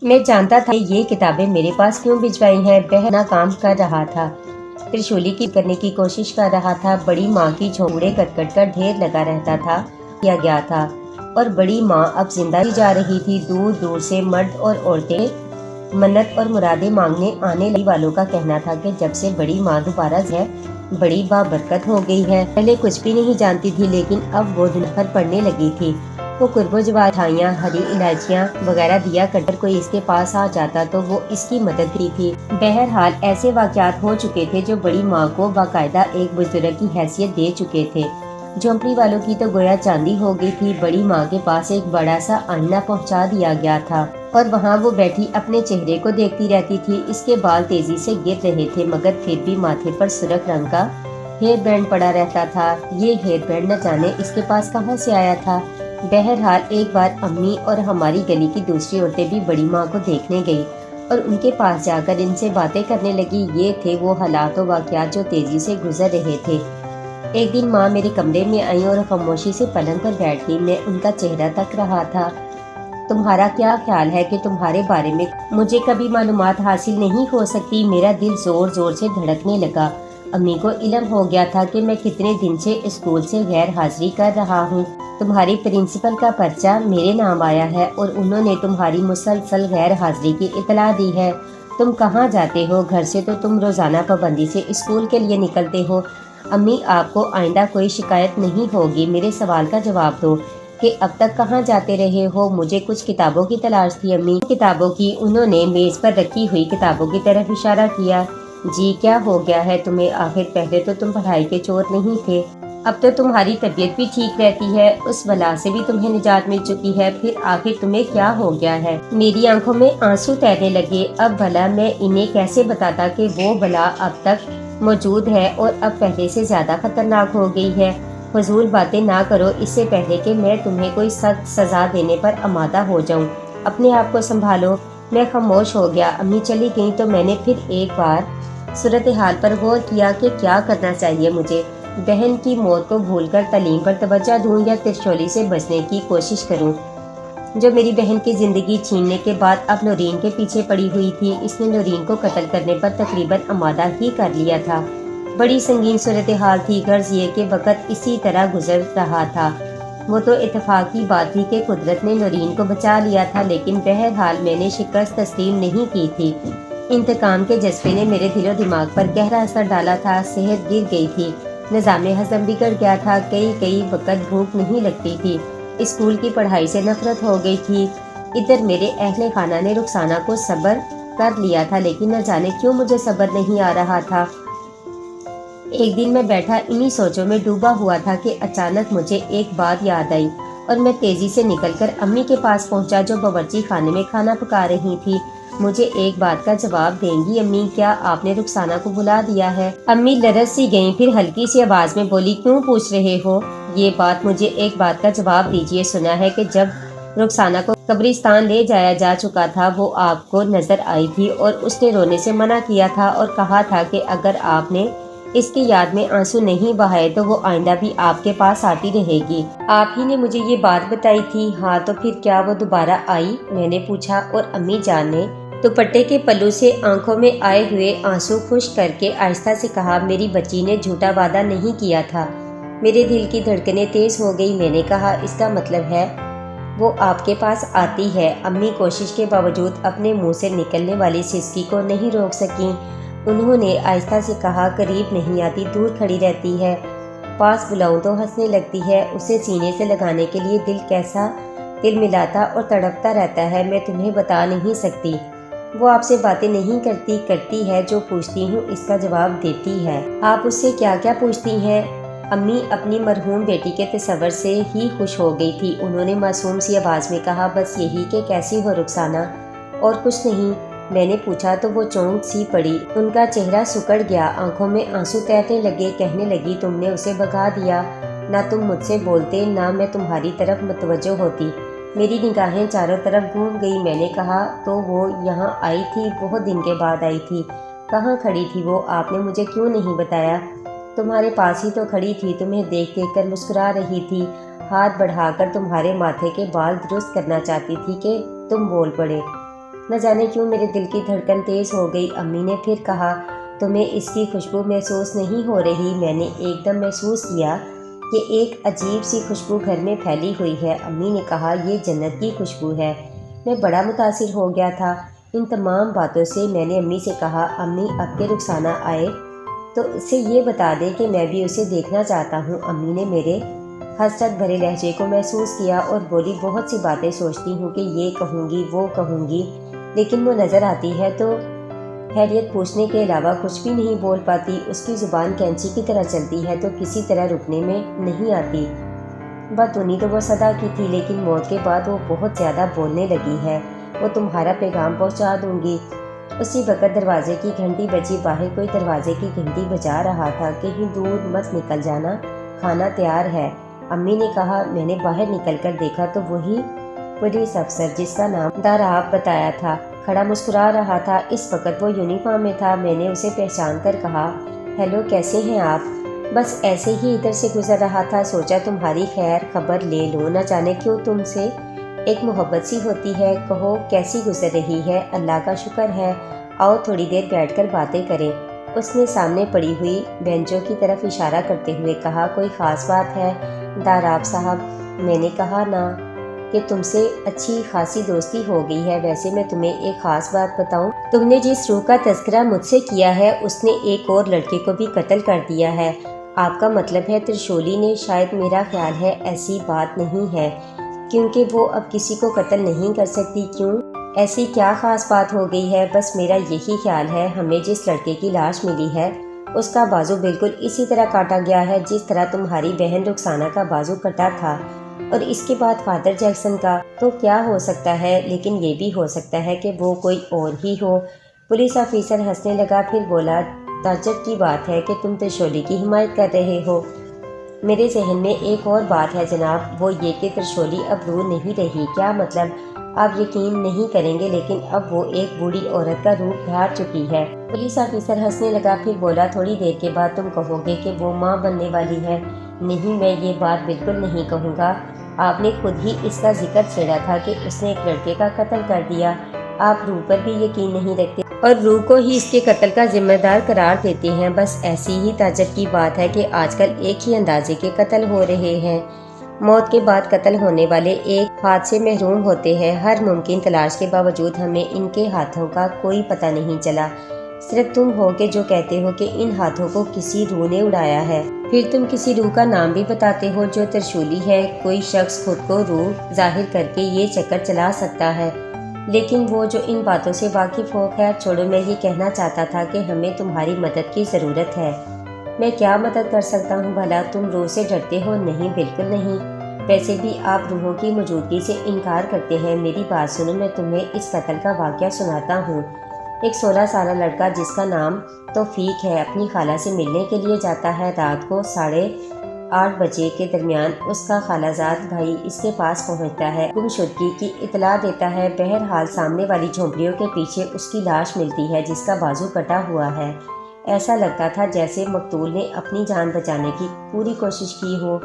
میں جانتا تھا کہ یہ کتابیں میرے پاس کیوں بھجوائی ہیں۔ بہنا کام کر رہا تھا، ترشولی کی کرنے کی کوشش کر رہا تھا۔ بڑی ماں کی جھونپڑے کٹ کٹ کر ڈھیر لگا رہتا تھا کیا گیا تھا، اور بڑی ماں اب زندہ ہی جا رہی تھی۔ دور دور سے مرد اور عورتیں منت اور مرادیں مانگنے آنے والوں کا کہنا تھا کہ جب سے بڑی ماں دوبارہ ہے بڑی بابرکت ہو گئی ہے۔ پہلے کچھ بھی نہیں جانتی تھی، لیکن اب وہ دن بھر پڑھنے لگی تھی۔ وہ قرب و جوار، مٹھائیاں، ہری الائچیاں وغیرہ دیا کرتے، کوئی اس کے پاس آ جاتا تو وہ اس کی مدد کی تھی۔ بہرحال ایسے واقعات ہو چکے تھے جو بڑی ماں کو باقاعدہ ایک بزرگ کی حیثیت دے چکے تھے۔ جھونپڑی والوں کی تو گویا چاندی ہو گئی تھی۔ بڑی ماں کے پاس ایک بڑا سا آئینہ پہنچا دیا گیا تھا اور وہاں وہ بیٹھی اپنے چہرے کو دیکھتی رہتی تھی۔ اس کے بال تیزی سے گر رہے تھے، مگر پھر بھی ماتھے پر سرخ رنگ کا ہیئر بینڈ پڑا رہتا تھا۔ یہ ہیئر بینڈ نہ جانے اس کے پاس کہاں سے آیا تھا۔ بہرحال ایک بار امی اور ہماری گلی کی دوسری عورتیں بھی بڑی ماں کو دیکھنے گئی اور ان کے پاس جا کر ان سے باتیں کرنے لگی۔ یہ تھے وہ حالات و واقعات جو تیزی سے گزر رہے تھے۔ ایک دن ماں میرے کمرے میں آئیں اور خاموشی سے پلنگ پر بیٹھ گئی۔ میں ان کا چہرہ تک رہا تھا۔ تمہارا کیا خیال ہے کہ تمہارے بارے میں مجھے کبھی معلومات حاصل نہیں ہو سکتی؟ میرا دل زور زور سے دھڑکنے لگا۔ امی کو علم ہو گیا تھا کہ میں کتنے دن سے اسکول سے غیر حاضری کر رہا ہوں۔ تمہاری پرنسپل کا پرچہ میرے نام آیا ہے اور انہوں نے تمہاری مسلسل غیر حاضری کی اطلاع دی ہے۔ تم کہاں جاتے ہو؟ گھر سے تو تم روزانہ پابندی سے اسکول کے لیے نکلتے ہو۔ امی، آپ کو آئندہ کوئی شکایت نہیں ہوگی۔ میرے سوال کا جواب دو کہ اب تک کہاں جاتے رہے ہو؟ مجھے کچھ کتابوں کی تلاش تھی امی۔ کتابوں کی؟ انہوں نے میز پر رکھی ہوئی کتابوں کی طرف اشارہ کیا۔ جی، کیا ہو گیا ہے تمہیں؟ آخر پہلے تو تم پڑھائی کے چور نہیں تھے، اب تو تمہاری طبیعت بھی ٹھیک رہتی ہے، اس بلا سے بھی تمہیں نجات مل چکی ہے، پھر آخر تمہیں کیا ہو گیا ہے؟ میری آنکھوں میں آنسو تیرنے لگے۔ اب بھلا میں انہیں کیسے بتاتا کہ وہ بلا اب تک موجود ہے اور اب پہلے سے زیادہ خطرناک ہو گئی ہے؟ فضول باتیں نہ کرو، اس سے پہلے کہ میں تمہیں کوئی سخت سزا دینے پر آمادہ ہو جاؤں، اپنے آپ کو سنبھالو۔ میں خاموش ہو گیا۔ امی چلی گئیں تو میں نے پھر ایک بار صورتحال پر غور کیا کہ کیا کرنا چاہیے مجھے۔ بہن کی موت کو بھول کر تعلیم پر توجہ دوں یا ترشولی سے بچنے کی کوشش کروں، جو میری بہن کی زندگی چھیننے کے بعد اب نورین کے پیچھے پڑی ہوئی تھی۔ اس نے نورین کو قتل کرنے پر تقریباً آمادہ ہی کر لیا تھا۔ بڑی سنگین صورتحال تھی۔ غرض یہ کہ وقت اسی طرح گزر رہا تھا۔ وہ تو اتفاق کی بات تھی کہ قدرت نے نورین کو بچا لیا تھا، لیکن بہرحال میں نے شکست تسلیم نہیں کی تھی۔ انتقام کے جذبے نے میرے دل و دماغ پر گہرا اثر ڈالا تھا۔ صحت گر گئی تھی، نظام ہضم بگڑ گیا تھا، کئی وقت بھوک نہیں لگتی تھی، اسکول کی پڑھائی سے نفرت ہو گئی تھی۔ ادھر میرے اہل خانہ نے رخسانہ کو صبر کر لیا تھا، لیکن نہ جانے کیوں مجھے صبر نہیں آ رہا تھا۔ ایک دن میں بیٹھا انہی سوچوں میں ڈوبا ہوا تھا کہ اچانک مجھے ایک بات یاد آئی اور میں تیزی سے نکل کر امی کے پاس پہنچا جو باورچی خانے میں کھانا پکا رہی تھی۔ مجھے ایک بات کا جواب دیں گی امی؟ کیا آپ نے رخسانہ کو بلا دیا ہے؟ امی لرز سی گئیں، پھر ہلکی سی آواز میں بولی، کیوں پوچھ رہے ہو یہ بات؟ مجھے ایک بات کا جواب دیجیے۔ سنا ہے کہ جب رخسانہ کو قبرستان لے جایا جا چکا تھا وہ آپ کو نظر آئی تھی اور اس نے رونے سے منع کیا تھا اور کہا تھا کہ اگر آپ نے اس کی یاد میں آنسو نہیں بہائے تو وہ آئندہ بھی آپ کے پاس آتی رہے گی۔ آپ ہی نے مجھے یہ بات بتائی تھی۔ ہاں، تو پھر کیا وہ دوبارہ آئی؟ میں نے پوچھا، اور امی جان نے دوپٹے کے پلو سے آنکھوں میں آئے ہوئے آنسو خشک کر کے آہستہ سے کہا، میری بچی نے جھوٹا وعدہ نہیں کیا تھا۔ میرے دل کی دھڑکنیں تیز ہو گئی۔ میں نے کہا، اس کا مطلب ہے وہ آپ کے پاس آتی ہے؟ امی کوشش کے باوجود اپنے منہ سے نکلنے والی سسکی کو نہیں روک سکیں۔ انہوں نے آہستہ سے کہا، قریب نہیں آتی، دور کھڑی رہتی ہے، پاس بلاؤں تو ہنسنے لگتی ہے، اسے سینے سے لگانے کے لیے دل کیسا دل ملاتا اور تڑپتا رہتا ہے، میں تمہیں بتا نہیں سکتی۔ وہ آپ سے باتیں نہیں کرتی ہے، جو پوچھتی ہوں اس کا جواب دیتی ہے۔ آپ اس سے کیا کیا پوچھتی ہیں؟ امی اپنی مرحوم بیٹی کے تصور سے ہی خوش ہو گئی تھی۔ انہوں نے معصوم سی آواز میں کہا، بس یہی کہ کیسی ہو رخسانہ، اور کچھ نہیں۔ میں نے پوچھا تو وہ چونک سی پڑی، ان کا چہرہ سکڑ گیا، آنکھوں میں آنسو تیرنے لگے۔ کہنے لگی، تم نے اسے بھگا دیا، نہ تم مجھ سے بولتے نہ میں تمہاری طرف متوجہ ہوتی۔ میری نگاہیں چاروں طرف گھوم گئی۔ میں نے کہا، تو وہ یہاں آئی تھی؟ بہت دن کے بعد آئی تھی۔ کہاں کھڑی تھی وہ؟ آپ نے مجھے کیوں نہیں بتایا؟ تمہارے پاس ہی تو کھڑی تھی، تمہیں دیکھ کر مسکرا رہی تھی، ہاتھ بڑھا کر تمہارے ماتھے کے بال درست کرنا چاہتی تھی کہ تم بول پڑے۔ نہ جانے کیوں میرے دل کی دھڑکن تیز ہو گئی۔ امی نے پھر کہا، تمہیں اس کی خوشبو محسوس نہیں ہو رہی؟ میں نے ایک دم محسوس کیا کہ ایک عجیب سی خوشبو گھر میں پھیلی ہوئی ہے۔ امی نے کہا، یہ جنت کی خوشبو ہے۔ میں بڑا متاثر ہو گیا تھا ان تمام باتوں سے۔ میں نے امی سے کہا، امی اب کہ رخسانہ آئے تو اسے یہ بتا دے کہ میں بھی اسے دیکھنا چاہتا ہوں۔ امی نے میرے حسرت بھرے لہجے کو محسوس کیا اور بولی، بہت سی باتیں سوچتی ہوں کہ یہ کہوں گی وہ کہوں گی، لیکن وہ نظر آتی ہے تو خیریت پوچھنے کے علاوہ کچھ بھی نہیں بول پاتی۔ اس کی زبان کینچی کی طرح چلتی ہے تو کسی طرح رکنے میں نہیں آتی۔ باتونی تو وہ صدا کی تھی، لیکن موت کے بعد وہ بہت زیادہ بولنے لگی ہے۔ وہ تمہارا پیغام پہنچا دوں گی۔ اسی وقت دروازے کی گھنٹی بجی۔ باہر کوئی دروازے کی گھنٹی بجا رہا تھا۔ کہیں دور مت نکل جانا، کھانا تیار ہے، امی نے کہا۔ میں نے باہر نکل کر دیکھا تو وہی پولیس افسر جس کا نام داراب بتایا تھا کھڑا مسکرا رہا تھا۔ اس وقت وہ یونیفارم میں تھا۔ میں نے اسے پہچان کر کہا، ہیلو، کیسے ہیں آپ؟ بس ایسے ہی ادھر سے گزر رہا تھا، سوچا تمہاری خیر خبر لے لوں، نہ جانے کیوں تم سے ایک محبت سی ہوتی ہے۔ کہو کیسی گزر رہی ہے؟ اللہ کا شکر ہے، آؤ تھوڑی دیر بیٹھ کر باتیں کریں۔ اس نے سامنے پڑی ہوئی بینچوں کی طرف اشارہ کرتے ہوئے کہا، کوئی خاص بات ہے داراب صاحب؟ میں نے کہا، نا کہ تم سے اچھی خاصی دوستی ہو گئی ہے۔ ویسے میں تمہیں ایک خاص بات بتاؤں، تم نے جس روح کا تذکرہ مجھ سے کیا ہے اس نے ایک اور لڑکے کو بھی قتل کر دیا ہے۔ آپ کا مطلب ہے ترشولی نے؟ شاید، میرا خیال ہے ایسی بات نہیں ہے، کیونکہ وہ اب کسی کو قتل نہیں کر سکتی۔ کیوں؟ ایسی کیا خاص بات ہو گئی ہے؟ بس میرا یہی خیال ہے، ہمیں جس لڑکے کی لاش ملی ہے اس کا بازو بالکل اسی طرح کاٹا گیا ہے جس طرح تمہاری بہن رخسانہ کا بازو کٹا تھا، اور اس کے بعد فادر جیکسن کا۔ تو کیا ہو سکتا ہے؟ لیکن یہ بھی ہو سکتا ہے کہ وہ کوئی اور ہی ہو۔ پولیس آفیسر ہنسنے لگا، پھر بولا، تعجب کی بات ہے کہ تم ترشولی کی حمایت کر رہے ہو۔ میرے ذہن میں ایک اور بات ہے جناب، وہ یہ کہ ترشولی اب رو نہیں رہی۔ کیا مطلب؟ آپ یقین نہیں کریں گے، لیکن اب وہ ایک بوڑھی عورت کا روپ دھار چکی ہے۔ پولیس آفیسر ہنسنے لگا، پھر بولا، تھوڑی دیر کے بعد تم کہو گے کہ وہ ماں بننے والی ہے۔ نہیں، میں یہ بات بالکل نہیں کہوں گا۔ آپ نے خود ہی اس کا ذکر چھیڑا تھا کہ اس نے ایک لڑکے کا قتل کر دیا۔ آپ روح پر بھی یقین نہیں رکھتے اور روح کو ہی اس کے قتل کا ذمہ دار قرار دیتے ہیں۔ بس ایسی ہی تعجب کی بات ہے کہ آج کل ایک ہی اندازے کے قتل ہو رہے ہیں۔ موت کے بعد قتل ہونے والے ایک ہاتھ سے محروم ہوتے ہیں۔ ہر ممکن تلاش کے باوجود ہمیں ان کے ہاتھوں کا کوئی پتہ نہیں چلا۔ صرف تم ہو کہ جو کہتے ہو کہ ان ہاتھوں کو کسی روح نے اڑایا ہے۔ پھر تم کسی روح کا نام بھی بتاتے ہو جو ترشولی ہے۔ کوئی شخص خود کو روح ظاہر کر کے یہ چکر چلا سکتا ہے، لیکن وہ جو ان باتوں سے واقف ہو۔ خیر چھوڑو، میں یہ کہنا چاہتا تھا کہ ہمیں تمہاری مدد کی ضرورت ہے۔ میں کیا مدد کر سکتا ہوں بھلا؟ تم روح سے ڈرتے ہو؟ نہیں، بالکل نہیں۔ ویسے بھی آپ روحوں کی موجودگی سے انکار کرتے ہیں۔ میری بات سنو، میں تمہیں اس قتل کا واقعہ سناتا ہوں۔ ایک 16 سالہ لڑکا جس کا نام توفیق ہے اپنی خالہ سے ملنے کے لیے جاتا ہے۔ رات کو 8:30 بجے کے درمیان اس کا خالہ زاد بھائی اس کے پاس پہنچتا ہے، گمشدگی کی اطلاع دیتا ہے۔ بہرحال سامنے والی جھونپڑیوں کے پیچھے اس کی لاش ملتی ہے جس کا بازو کٹا ہوا ہے۔ ایسا لگتا تھا جیسے مقتول نے اپنی جان بچانے کی پوری کوشش کی ہو۔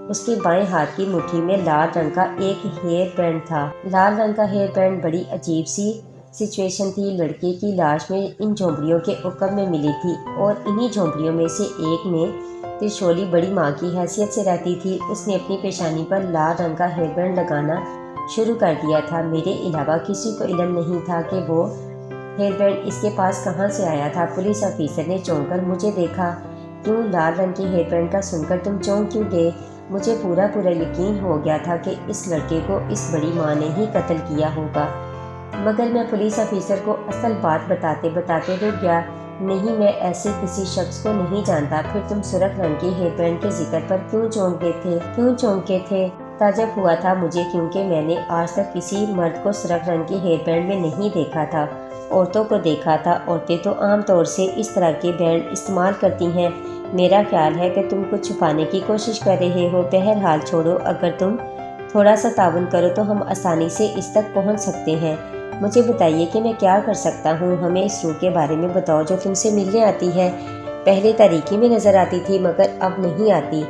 اس کے بائیں ہاتھ کی مٹھی میں لال رنگ کا ایک ہیئر بینڈ تھا۔ لال رنگ کا ہیئر بینڈ بڑی عجیب سی سچویشن تھی۔ لڑکے کی لاش میں ان جھونپڑیوں کے عقب میں ملی تھی، اور انہی جھونپڑیوں میں سے ایک میں ترشولی بڑی ماں کی حیثیت سے رہتی تھی۔ اس نے اپنی پیشانی پر لال رنگ کا ہیئر بینڈ لگانا شروع کر دیا تھا۔ میرے علاوہ کسی کو علم نہیں تھا کہ وہ ہیئر بینڈ اس کے پاس کہاں سے آیا تھا۔ پولیس آفیسر نے چونک کر مجھے دیکھا۔ کیوں؟ لال رنگ کے ہیئر بینڈ کا سن کر تم چونک کیوں گئے؟ مجھے پورا یقین ہو گیا تھا کہ اس لڑکے کو اس بڑی ماں نے ہی قتل کیا ہوگا، مگر میں پولیس آفیسر کو اصل بات بتاتے بتاتے رک گیا۔ نہیں، میں ایسے کسی شخص کو نہیں جانتا۔ پھر تم سرخ رنگ کے ہیئر بینڈ کے ذکر پر کیوں چونکے تھے؟ تعجب ہوا تھا مجھے، کیونکہ میں نے آج تک کسی مرد کو سرخ رنگ کے ہیئر بینڈ میں نہیں دیکھا تھا۔ عورتوں کو دیکھا تھا۔ عورتیں تو عام طور سے اس طرح کے بینڈ استعمال کرتی ہیں۔ میرا خیال ہے کہ تم کچھ چھپانے کی کوشش کر رہے ہو۔ بہرحال چھوڑو، اگر تم تھوڑا سا تعاون کرو تو ہم آسانی سے اس تک پہنچ سکتے ہیں۔ مجھے بتائیے کہ میں کیا کر سکتا ہوں۔ ہمیں اس روح کے بارے میں بتاؤ جو تم سے ملنے آتی ہے۔ پہلے تاریکی میں نظر آتی تھی، مگر اب نہیں آتی۔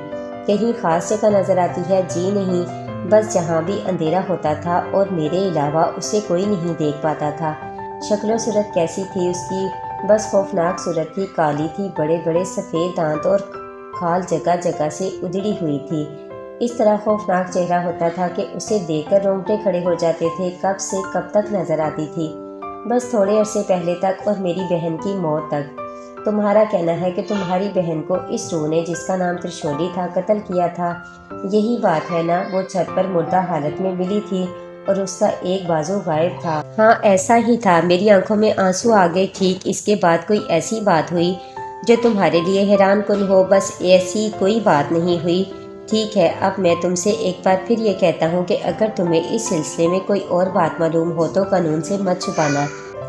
کہیں خاص جگہ نظر آتی ہے؟ جی نہیں، بس جہاں بھی اندھیرا ہوتا تھا اور میرے علاوہ اسے کوئی نہیں دیکھ پاتا تھا۔ شکل و صورت کیسی تھی اس کی؟ بس خوفناک صورت تھی، کالی تھی، بڑے بڑے سفید دانت اور کھال جگہ جگہ سے ادھڑی ہوئی تھی۔ اس طرح خوفناک چہرہ ہوتا تھا کہ اسے دیکھ کر رونگٹے کھڑے ہو جاتے تھے۔ کب سے کب تک نظر آتی تھی؟ بس تھوڑے عرصے پہلے تک اور میری بہن کی موت تک۔ تمہارا کہنا ہے کہ تمہاری بہن کو اس روح نے، جس کا نام ترشولی تھا، قتل کیا تھا، یہی بات ہے نا؟ وہ چھت پر مردہ حالت میں ملی تھی اور اس کا ایک بازو غائب تھا۔ ہاں ایسا ہی تھا۔ میری آنکھوں میں آنسو آ گئے۔ ٹھیک اس کے بعد کوئی ایسی بات ہوئی جو تمہارے لیے حیران کن ہو؟ بس ایسی کوئی بات نہیں ہوئی۔ ٹھیک ہے، اب میں تم سے ایک بار پھر یہ کہتا ہوں کہ اگر تمہیں اس سلسلے میں کوئی اور بات معلوم ہو تو قانون سے مت چھپانا۔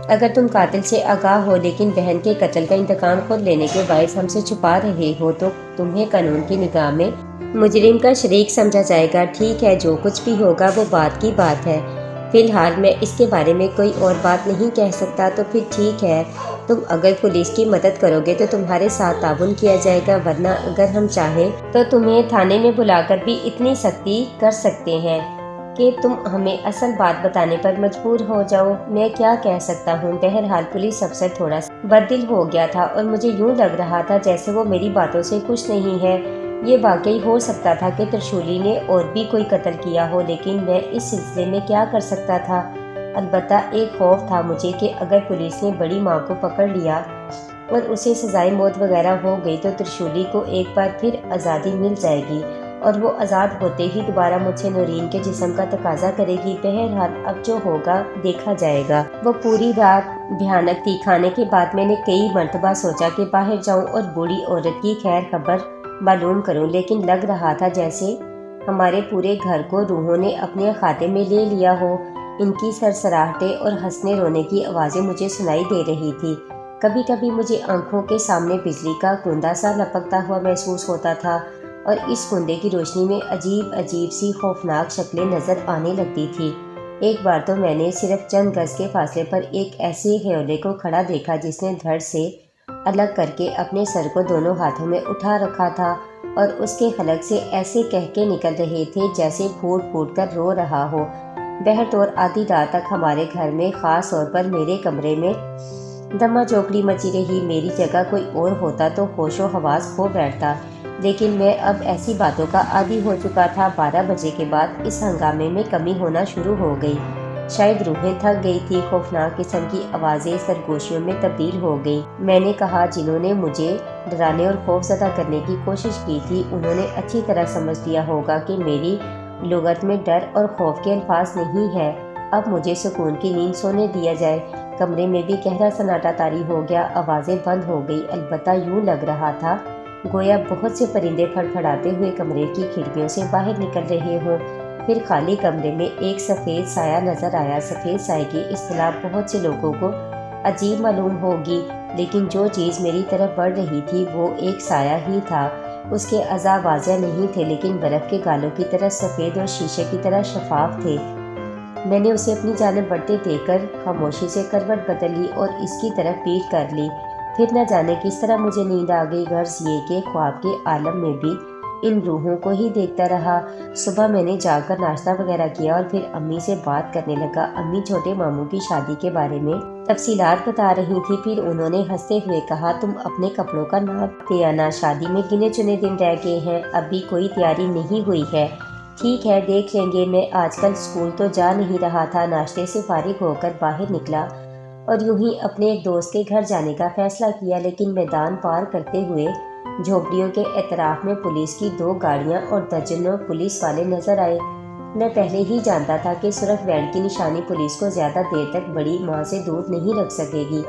اگر تم قاتل سے آگاہ ہو لیکن بہن کے قتل کا انتقام خود لینے کے باعث ہم سے چھپا رہے ہو تو تمہیں قانون کی نگاہ میں مجرم کا شریک سمجھا جائے گا۔ ٹھیک ہے، جو کچھ بھی ہوگا وہ بات کی بات ہے۔ فی الحال میں اس کے بارے میں کوئی اور بات نہیں کہہ سکتا۔ تو پھر ٹھیک ہے، تم اگر پولیس کی مدد کرو گے تو تمہارے ساتھ تعاون کیا جائے گا، ورنہ اگر ہم چاہیں تو تمہیں تھانے میں بلا کر بھی اتنی سختی کر سکتے ہیں کہ تم ہمیں اصل بات بتانے پر مجبور ہو جاؤ۔ میں کیا کہہ سکتا ہوں؟ بہرحال پولیس افسر تھوڑا سا بددل ہو گیا تھا اور مجھے یوں لگ رہا تھا جیسے وہ میری باتوں سے خوش نہیں ہے۔ یہ واقعی ہو سکتا تھا کہ ترشولی نے اور بھی کوئی قتل کیا ہو، لیکن میں اس سلسلے میں کیا کر سکتا تھا؟ البتہ ایک خوف تھا مجھے کہ اگر پولیس نے بڑی ماں کو پکڑ لیا اور اسے سزائے موت وغیرہ ہو گئی تو ترشولی کو ایک بار پھر آزادی مل جائے گی اور وہ آزاد ہوتے ہی دوبارہ مجھ سے نورین کے جسم کا تقاضا کرے گی۔ بہرحال اب جو ہوگا دیکھا جائے گا۔ وہ پوری رات بھیانک تھی۔ کھانے کے بعد میں نے کئی مرتبہ سوچا کہ باہر جاؤں اور بوڑھی عورت کی خیر خبر معلوم کروں، لیکن لگ رہا تھا جیسے ہمارے پورے گھر کو روحوں نے اپنے احاطے میں لے لیا ہو۔ ان کی سرسراہٹیں اور ہنسنے رونے کی آوازیں مجھے سنائی دے رہی تھی۔ کبھی کبھی مجھے آنکھوں کے سامنے بجلی کا کوندا سا لپکتا ہوا محسوس ہوتا تھا اور اس کندے کی روشنی میں عجیب عجیب سی خوفناک شکلیں نظر آنے لگتی تھی۔ ایک بار تو میں نے صرف چند گز کے فاصلے پر ایک ایسے ہیولے کو کھڑا دیکھا جس نے دھڑ سے الگ کر کے اپنے سر کو دونوں ہاتھوں میں اٹھا رکھا تھا اور اس کے حلق سے ایسے قہقہے نکل رہے تھے جیسے پھوٹ پھوٹ کر رو رہا ہو۔ بہرطور آدھی رات تک ہمارے گھر میں، خاص طور پر میرے کمرے میں دما چوکڑی مچی رہی۔ میری جگہ کوئی اور ہوتا تو ہوش و حواس کھو بیٹھتا، لیکن میں اب ایسی باتوں کا عادی ہو چکا تھا۔ 12 بجے کے بعد اس ہنگامے میں کمی ہونا شروع ہو گئی۔ شاید روحیں تھک گئی تھی۔ خوفناک قسم کی آوازیں سرگوشیوں میں تبدیل ہو گئیں۔ میں نے کہا، جنہوں نے مجھے ڈرانے اور خوف زدہ کرنے کی کوشش کی تھی انہوں نے اچھی طرح سمجھ لیا ہوگا کہ میری لغت میں ڈر اور خوف کے الفاظ نہیں ہے۔ اب مجھے سکون کی نیند سونے دیا جائے۔ کمرے میں بھی گہرا سناٹا طاری ہو گیا۔ آوازیں بند ہو گئی، البتہ یوں لگ رہا تھا گویا بہت سے پرندے پھڑپھڑاتے ہوئے کمرے کی کھڑکیوں سے باہر نکل رہے ہوں۔ پھر خالی کمرے میں ایک سفید سایہ نظر آیا۔ سفید سائے کی اصطلاح بہت سے لوگوں کو عجیب معلوم ہوگی، لیکن جو چیز میری طرف بڑھ رہی تھی وہ ایک سایہ ہی تھا۔ اس کے اعضاء واضح نہیں تھے، لیکن برف کے گالوں کی طرح سفید اور شیشے کی طرح شفاف تھے۔ میں نے اسے اپنی جانب بڑھتے دیکھ کر خاموشی سے کروٹ بدل لی اور اس کی طرف پیٹھ کر لی۔ پھر نہ جانے کس طرح مجھے نیند آ گئی، غرض یہ کہ خواب کے عالم میں بھی ان روحوں کو ہی دیکھتا رہا۔ صبح میں نے جاگ کر ناشتہ وغیرہ کیا اور پھر امی سے بات کرنے لگا۔ امی چھوٹے ماموں کی شادی کے بارے میں تفصیلات بتا رہی تھی۔ پھر انہوں نے ہنستے ہوئے کہا، تم اپنے کپڑوں کا ناپ دے آنا، شادی میں گنے چنے دن رہ گئے ہیں، ابھی کوئی تیاری نہیں ہوئی ہے۔ ٹھیک ہے، دیکھ لیں گے۔ میں آج کل اسکول تو جا نہیں رہا تھا۔ ناشتے سے فارغ ہو کر باہر نکلا اور یوں ہی اپنے ایک دوست کے گھر جانے کا فیصلہ کیا، لیکن میدان پار کرتے ہوئے جھونپڑیوں کے اطراف میں پولیس کی 2 گاڑیاں اور درجنوں پولیس والے نظر آئے۔ میں پہلے ہی جانتا تھا کہ سرخ بینڈ کی نشانی پولیس کو زیادہ دیر تک بڑی ماں سے دور نہیں رکھ سکے گی۔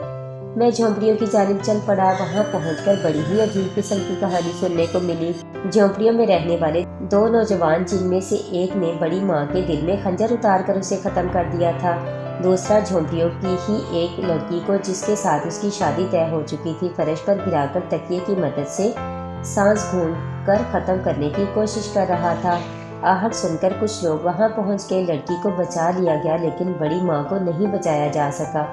میں جھونپڑیوں کی جانب چل پڑا۔ وہاں پہنچ کر بڑی ہی عجیب قسم کی کہانی سننے کو ملی۔ جھونپڑیوں میں رہنے والے 2 نوجوان، جن میں سے ایک نے بڑی ماں کے دل میں خنجر اتار کر اسے ختم کر دیا تھا، دوسرا جھونپڑیوں کی ہی ایک لڑکی کو، جس کے ساتھ اس کی شادی طے ہو چکی تھی، فرش پر گرا کر تکیے کی مدد سے سانس گھونٹ کر ختم کرنے کی کوشش کر رہا تھا۔ آہٹ سن کر کچھ لوگ وہاں پہنچ گئے۔ لڑکی کو بچا لیا گیا، لیکن بڑی ماں کو نہیں بچایا جا سکا۔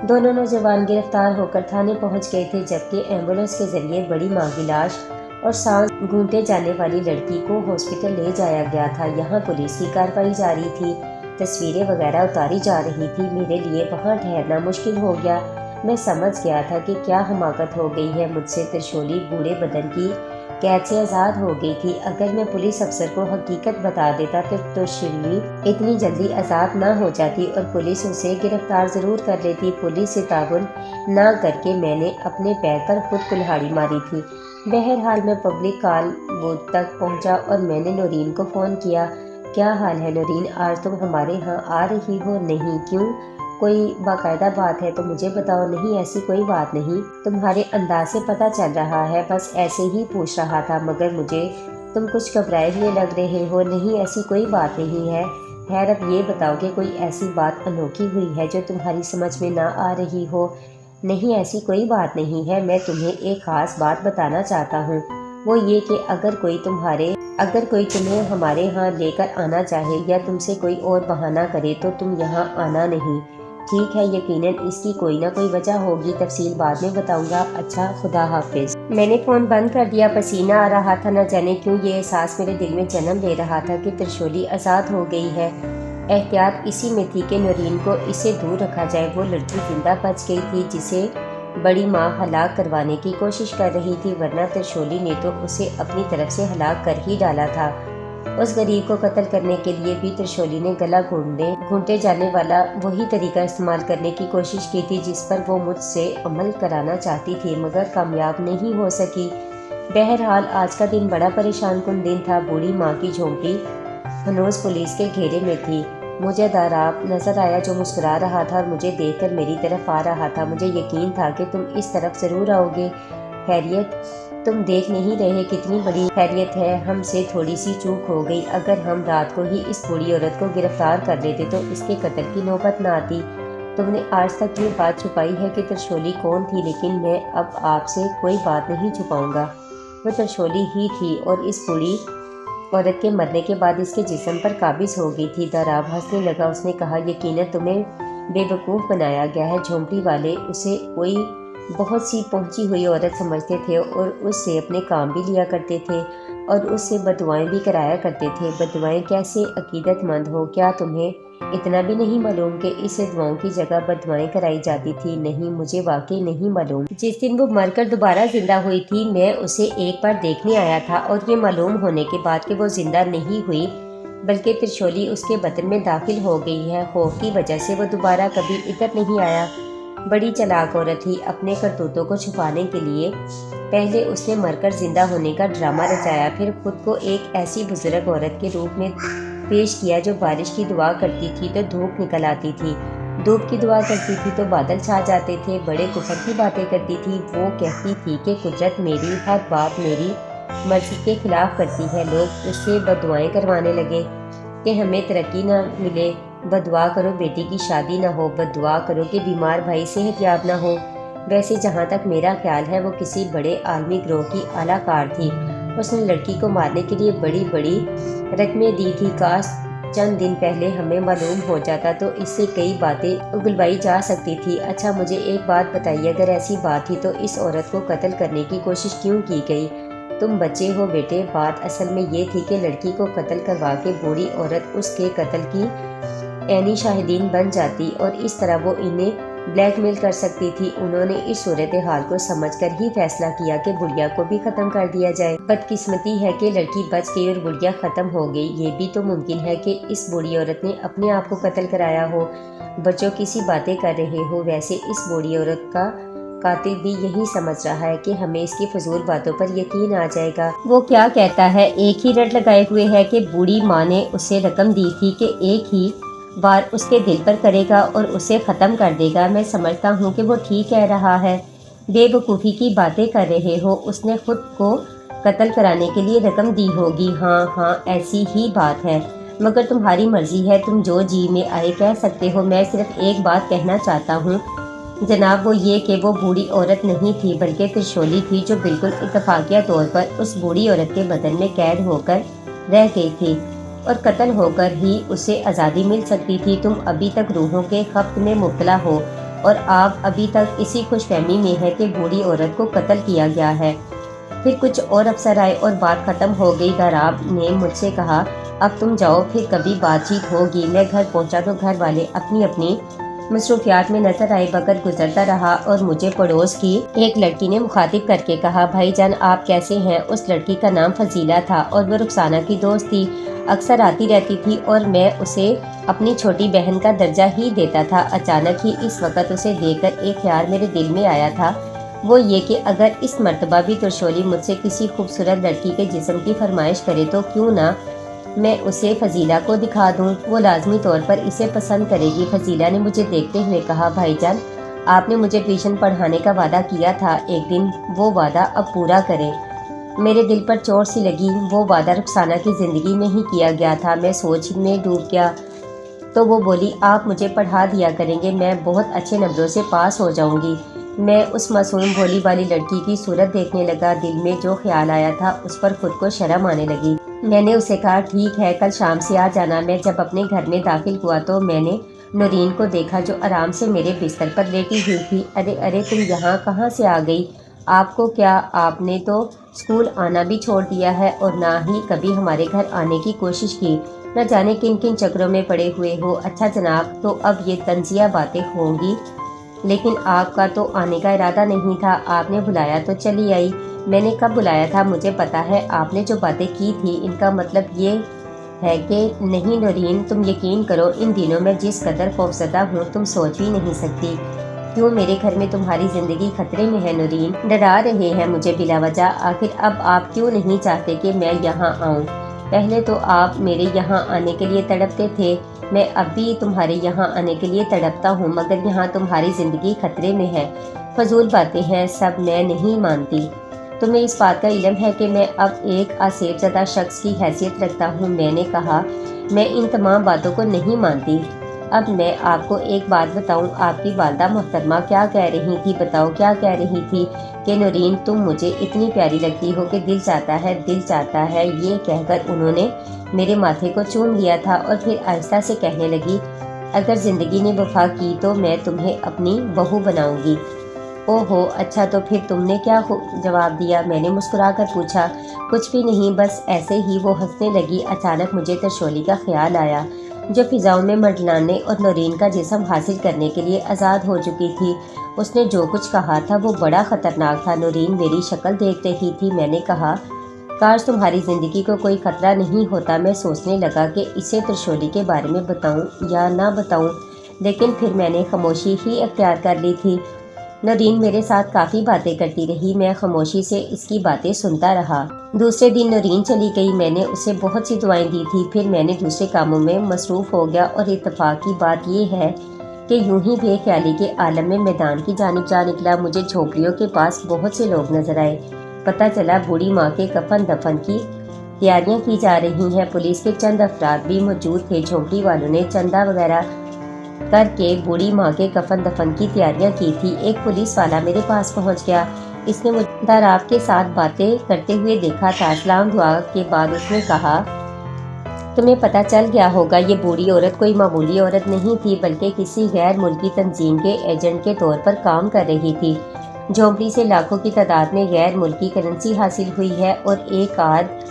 دونوں نوجوان گرفتار ہو کر تھانے پہنچ گئے تھے، جبکہ ایمبولینس کے ذریعے بڑی ماں کی لاش اور سانس گھونٹے جانے والی لڑکی کو ہاسپٹل لے جایا گیا تھا۔ یہاں پولیس کی کارروائی جاری تھی، تصویریں وغیرہ اتاری جا رہی تھی۔ میرے لیے وہاں ٹھہرنا مشکل ہو گیا۔ میں سمجھ گیا تھا کہ کیا حماقت ہو گئی ہے مجھ سے۔ ترشولی بوڑھے بدن کی قید سے آزاد ہو گئی تھی۔ اگر میں پولیس افسر کو حقیقت بتا دیتا تو ترشولی اتنی جلدی آزاد نہ ہو جاتی اور پولیس اسے گرفتار ضرور کر لیتی۔ پولیس سے تعاون نہ کر کے میں نے اپنے پیر پر خود کلہاڑی ماری تھی۔ بہرحال میں پبلک کال بوتھ تک پہنچا اور میں نے نورین کو فون کیا۔ کیا حال ہے نورین، آج تم ہمارے ہاں آ رہی ہو؟ نہیں، کیوں؟ کوئی باقاعدہ بات ہے تو مجھے بتاؤ۔ نہیں، ایسی کوئی بات نہیں، تمہارے انداز سے پتہ چل رہا ہے، بس ایسے ہی پوچھ رہا تھا، مگر مجھے تم کچھ گھبرائے ہوئے لگ رہے ہو۔ نہیں، ایسی کوئی بات نہیں ہے۔ خیر اب یہ بتاؤ کہ کوئی ایسی بات انوکھی ہوئی ہے جو تمہاری سمجھ میں نہ آ رہی ہو۔ نہیں، ایسی کوئی بات نہیں ہے، میں تمہیں ایک خاص بات بتانا چاہتا ہوں، وہ یہ کہ اگر کوئی تمہیں ہمارے ہاں لے کر آنا چاہے یا تم سے کوئی اور بہانہ کرے تو تم یہاں آنا نہیں، ٹھیک ہے؟ یقیناً اس کی کوئی نہ کوئی وجہ ہوگی، تفصیل بعد میں بتاؤں گا۔ اچھا، خدا حافظ۔ میں نے فون بند کر دیا۔ پسینہ آ رہا تھا، نہ جانے کیوں یہ احساس میرے دل میں جنم لے رہا تھا کہ ترشولی آزاد ہو گئی ہے۔ احتیاط اسی میں تھی کہ نورین کو اس سے دور رکھا جائے۔ وہ لڑکی زندہ بچ گئی تھی جسے بڑی ماں ہلاک کروانے کی کوشش کر رہی تھی، ورنہ ترشولی نے تو اسے اپنی طرف سے ہلاک کر ہی ڈالا تھا۔ اس غریب کو قتل کرنے کے لیے بھی ترشولی نے گلا گھونٹے جانے والا وہی طریقہ استعمال کرنے کی کوشش کی تھی جس پر وہ مجھ سے عمل کرانا چاہتی تھی، مگر کامیاب نہیں ہو سکی۔ بہرحال آج کا دن بڑا پریشان کن دن تھا۔ بوڑھی ماں کی جھونپڑی ہنوز پولیس کے گھیرے میں تھی۔ مجھے داراب نظر آیا جو مسکرا رہا تھا اور مجھے دیکھ کر میری طرف آ رہا تھا۔ مجھے یقین تھا کہ تم اس طرف ضرور آؤ گے۔ خیریت؟ تم دیکھ نہیں رہے کتنی بڑی خیریت ہے؟ ہم سے تھوڑی سی چوک ہو گئی، اگر ہم رات کو ہی اس بوڑھی عورت کو گرفتار کر لیتے تو اس کے قتل کی نوبت نہ آتی۔ تم نے آج تک یہ بات چھپائی ہے کہ ترشولی کون تھی، لیکن میں اب آپ سے کوئی بات نہیں چھپاؤں گا۔ وہ ترشولی ہی تھی اور اس بوڑھی عورت کے مرنے کے بعد اس کے جسم پر قابض ہو گئی تھی۔ داراب ہنسنے لگا۔ اس نے کہا، یقیناً تمہیں بے وقوف بنایا گیا ہے۔ جھونپڑی والے اسے کوئی بہت سی پہنچی ہوئی عورت سمجھتے تھے اور اس سے اپنے کام بھی لیا کرتے تھے اور اس سے بددعائیں بھی کرایا کرتے تھے۔ بددعائیں کیسے عقیدت مند ہو، کیا تمہیں اتنا بھی نہیں معلوم کہ اس سے دعاؤں کی جگہ بددعائیں کرائی جاتی تھی؟ نہیں، مجھے واقعی نہیں معلوم۔ جس دن وہ مر کر دوبارہ زندہ ہوئی تھی میں اسے ایک بار دیکھنے آیا تھا اور یہ معلوم ہونے کے بعد کہ وہ زندہ نہیں ہوئی بلکہ ترشولی اس کے بدن میں داخل ہو گئی ہے، خوف کی وجہ سے وہ دوبارہ کبھی ادھر نہیں آیا۔ بڑی چالاک عورت تھی۔ اپنے کرتوتوں کو چھپانے کے لیے پہلے اس نے مر کر زندہ ہونے کا ڈرامہ رچایا، پھر خود کو ایک ایسی بزرگ عورت کے روپ میں پیش کیا جو بارش کی دعا کرتی تھی تو دھوپ نکل آتی تھی، دھوپ کی دعا کرتی تھی تو بادل چھا جاتے تھے، بڑے کفر کی باتیں کرتی تھی۔ وہ کہتی تھی کہ قدرت میری ہر بات میری مرضی کے خلاف کرتی ہے۔ لوگ اس سے بددعائیں کروانے لگے کہ ہمیں ترقی نہ ملے، بددعا کرو بیٹی کی شادی نہ ہو، بددعا کرو کہ بیمار بھائی صحت یاب نہ ہو۔ ویسے جہاں تک میرا خیال ہے وہ کسی بڑے عالمی گروہ کی اعلیٰ کار تھی۔ اس نے لڑکی کو مارنے کے لیے بڑی بڑی رقمیں دی تھی۔ کاش چند دن پہلے ہمیں معلوم ہو جاتا تو اس سے کئی باتیں اگلوائی جا سکتی تھی۔ اچھا مجھے ایک بات بتائیے، اگر ایسی بات تھی تو اس عورت کو قتل کرنے کی کوشش کیوں کی گئی؟ تم بچے ہو بیٹے، بات اصل میں یہ تھی کہ لڑکی کو قتل کروا کے بوڑھی عورت اس کے قتل کی عینی شاہدین بن جاتی اور اس طرح وہ انہیں بلیک میل کر سکتی تھی۔ انہوں نے اس صورتحال کو سمجھ کر ہی فیصلہ کیا کہ بڑھیا کو بھی ختم کر دیا جائے۔ بدقسمتی ہے کہ لڑکی بچ گئی اور بڑھیا ختم ہو گئی۔ یہ بھی تو ممکن ہے کہ اس بوڑھی عورت نے اپنے آپ کو قتل کرایا ہو۔ بچوں کی سی باتیں کر رہے ہو، ویسے اس بوڑھی عورت کا قاتل بھی یہی سمجھ رہا ہے کہ ہمیں اس کی فضول باتوں پر یقین آ جائے گا۔ وہ کیا کہتا ہے، ایک ہی رٹ لگائے ہوئے ہے کہ بوڑھی ماں نے اسے رقم دی تھی کہ ایک ہی بار اس کے دل پر کرے گا اور اسے ختم کر دے گا۔ میں سمجھتا ہوں کہ وہ ٹھیک کہہ رہا ہے۔ بے وقوفی کی باتیں کر رہے ہو، اس نے خود کو قتل کرانے کے لیے رقم دی ہوگی۔ ہاں ایسی ہی بات ہے، مگر تمہاری مرضی ہے، تم جو جی میں آئے کہہ سکتے ہو۔ میں صرف ایک بات کہنا چاہتا ہوں جناب، وہ یہ کہ وہ بوڑھی عورت نہیں تھی بلکہ ترشولی تھی جو بالکل اتفاقیہ طور پر اس بوڑھی عورت کے بدن میں قید ہو کر رہ گئی تھی اور قتل ہو کر ہی اسے آزادی مل سکتی تھی۔ تم ابھی تک روحوں کے خبط میں مبتلا ہو اور آپ ابھی تک اسی خوش فہمی میں ہے کہ بوڑھی عورت کو قتل کیا گیا ہے۔ پھر کچھ اور افسر آئے اور بات ختم ہو گئی۔ داراب نے مجھ سے کہا اب تم جاؤ، پھر کبھی بات چیت ہوگی۔ میں گھر پہنچا تو گھر والے اپنی اپنی مصروفیات میں نظر آئے۔ وقت گزرتا رہا اور مجھے پڑوس کی ایک لڑکی نے مخاطب کر کے کہا بھائی جان آپ کیسے ہیں؟ اس لڑکی کا نام فضیلہ تھا اور وہ رخسانہ کی دوست تھی، اکثر آتی رہتی تھی اور میں اسے اپنی چھوٹی بہن کا درجہ ہی دیتا تھا۔ اچانک ہی اس وقت اسے دیکھ کر ایک خیال میرے دل میں آیا تھا، وہ یہ کہ اگر اس مرتبہ بھی ترشولی مجھ سے کسی خوبصورت لڑکی کے جسم کی فرمائش کرے تو کیوں نہ میں اسے فضیلہ کو دکھا دوں، وہ لازمی طور پر اسے پسند کرے گی۔ فضیلہ نے مجھے دیکھتے ہوئے کہا بھائی جان آپ نے مجھے ٹیوشن پڑھانے کا وعدہ کیا تھا، ایک دن وہ وعدہ اب پورا کریں۔ میرے دل پر چوٹ سی لگی، وہ وعدہ رخسانہ کی زندگی میں ہی کیا گیا تھا۔ میں سوچ میں ڈوب گیا تو وہ بولی آپ مجھے پڑھا دیا کریں گے، میں بہت اچھے نمبروں سے پاس ہو جاؤں گی۔ میں اس معصوم بھولی والی لڑکی کی صورت دیکھنے لگا، دل میں جو خیال آیا تھا اس پر خود کو شرم آنے لگی۔ میں نے اسے کہا ٹھیک ہے کل شام سے آ جانا۔ میں جب اپنے گھر میں داخل ہوا تو میں نے نورین کو دیکھا جو آرام سے میرے بستر پر لیٹی ہوئی تھی۔ ارے ارے تم یہاں کہاں سے آ گئی؟ آپ کو کیا، آپ نے تو اسکول آنا بھی چھوڑ دیا ہے اور نہ ہی کبھی ہمارے گھر آنے کی کوشش کی، نہ جانے کن کن چکروں میں پڑے ہوئے ہو۔ اچھا جناب تو اب یہ طنزیہ باتیں ہوں گی، لیکن آپ کا تو آنے کا ارادہ نہیں تھا، آپ نے بلایا تو چلی آئی۔ میں نے کب بلایا تھا مجھے پتا ہے، آپ نے جو باتیں کی تھی ان کا مطلب یہ ہے کہ نہیں نورین تم یقین کرو ان دنوں میں جس قدر خوفزدہ ہوں تم سوچ بھی نہیں سکتی۔ کیوں میرے گھر میں تمہاری زندگی خطرے میں ہے نورین، ڈرا رہے ہیں مجھے بلا وجہ، آخر اب آپ کیوں نہیں چاہتے کہ میں یہاں آؤں؟ پہلے تو آپ میرے یہاں آنے کے لیے تڑپتے تھے، میں اب بھی تمہارے یہاں آنے کے لیے تڑپتا ہوں، مگر یہاں تمہاری زندگی خطرے میں ہے۔ فضول باتیں ہیں سب، میں نہیں مانتی۔ تمہیں اس بات کا علم ہے کہ میں اب ایک آسیب زدہ شخص کی حیثیت رکھتا ہوں؟ میں نے کہا میں ان تمام باتوں کو نہیں مانتی۔ اب میں آپ کو ایک بات بتاؤں، آپ کی والدہ محترمہ کیا کہہ رہی تھی بتاؤ؟ کیا کہہ رہی تھی کہ نورین تم مجھے اتنی پیاری لگتی ہو کہ دل چاہتا ہے دل چاہتا ہے، یہ کہہ کر انہوں نے میرے ماتھے کو چوم لیا تھا اور پھر آہستہ سے کہنے لگی اگر زندگی نے وفا کی تو میں تمہیں اپنی بہو بناؤں گی۔ اوہو اچھا تو پھر تم نے کیا جواب دیا؟ میں نے مسکرا کر پوچھا۔ کچھ بھی نہیں، بس ایسے ہی۔ وہ ہنسنے لگی۔ اچانک مجھے ترشولی کا خیال آیا جو فضاؤں میں منڈلانے اور نورین کا جسم حاصل کرنے کے لیے آزاد ہو چکی تھی۔ اس نے جو کچھ کہا تھا وہ بڑا خطرناک تھا۔ نورین میری شکل دیکھ رہی تھی۔ میں نے کہا کاش تمہاری زندگی کو کوئی خطرہ نہیں ہوتا۔ میں سوچنے لگا کہ اسے ترشولی کے بارے میں بتاؤں یا نہ بتاؤں، لیکن پھر میں نے خاموشی ہی اختیار کر لی تھی۔ نورین میرے ساتھ کافی باتیں کرتی رہی، میں خاموشی سے اس کی باتیں سنتا رہا۔ دوسرے دن نورین چلی گئی، میں نے اسے بہت سی دعائیں دی تھی، پھر میں نے دوسرے کاموں میں مصروف ہو گیا اور اتفاق کی بات یہ ہے کہ یوں ہی بے خیالی کے عالم میں میدان کی جانب جا نکلا۔ مجھے جھونپڑیوں کے پاس بہت سے لوگ نظر آئے، پتہ چلا بوڑھی ماں کے کفن دفن کی تیاریاں کی جا رہی ہیں۔ پولیس کے چند افراد بھی موجود تھے۔ جھونپڑی والوں نے چندہ وغیرہ کر کے بوڑھی ماں کے کفن دفن کی تیاریاں کی تھی۔ ایک پولیس والا میرے پاس پہنچ گیا، اس نے مجھے داراب کے ساتھ باتیں کرتے ہوئے دیکھا تھا۔ سلام دعا کے بعد اس نے کہا تمہیں پتہ چل گیا ہوگا یہ بوڑھی عورت کوئی معمولی عورت نہیں تھی بلکہ کسی غیر ملکی تنظیم کے ایجنٹ کے طور پر کام کر رہی تھی۔ جھونپڑی سے لاکھوں کی تعداد میں غیر ملکی کرنسی حاصل ہوئی ہے اور ایک آدھ